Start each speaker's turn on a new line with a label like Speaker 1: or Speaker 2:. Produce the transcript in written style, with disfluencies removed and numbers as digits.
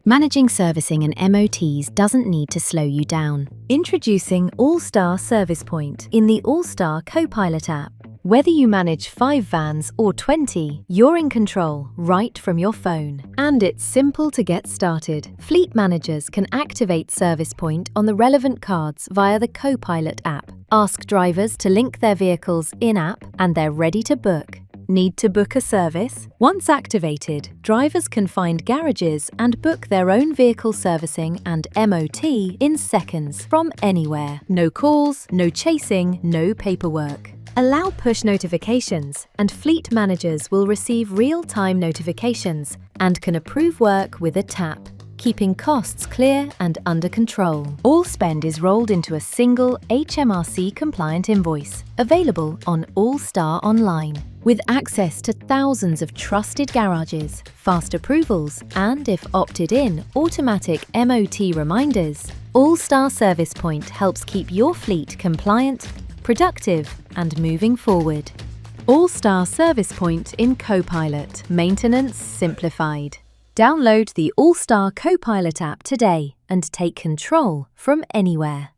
Speaker 1: Managing servicing and MOTs doesn't need to slow you down. Introducing Allstar ServicePoint in the Allstar Copilot app. Whether you manage 5 vans or 20, you're in control right from your phone. And it's simple to get started. Fleet managers can activate ServicePoint on the relevant cards via the Copilot app. Ask drivers to link their vehicles in-app and they're ready to book. Need to book a service? Once activated, drivers can find garages and book their own vehicle servicing and MOT in seconds from anywhere. No calls, no chasing, no paperwork. Allow push notifications, and fleet managers will receive real-time notifications and can approve work with a tap, keeping costs clear and under control. All spend is rolled into a single HMRC-compliant invoice, available on Allstar Online. With access to thousands of trusted garages, fast approvals, and, if opted in, automatic MOT reminders, Allstar ServicePoint helps keep your fleet compliant, productive, and moving forward. Allstar ServicePoint in Copilot. Maintenance simplified. Download the Allstar Copilot app today and take control from anywhere.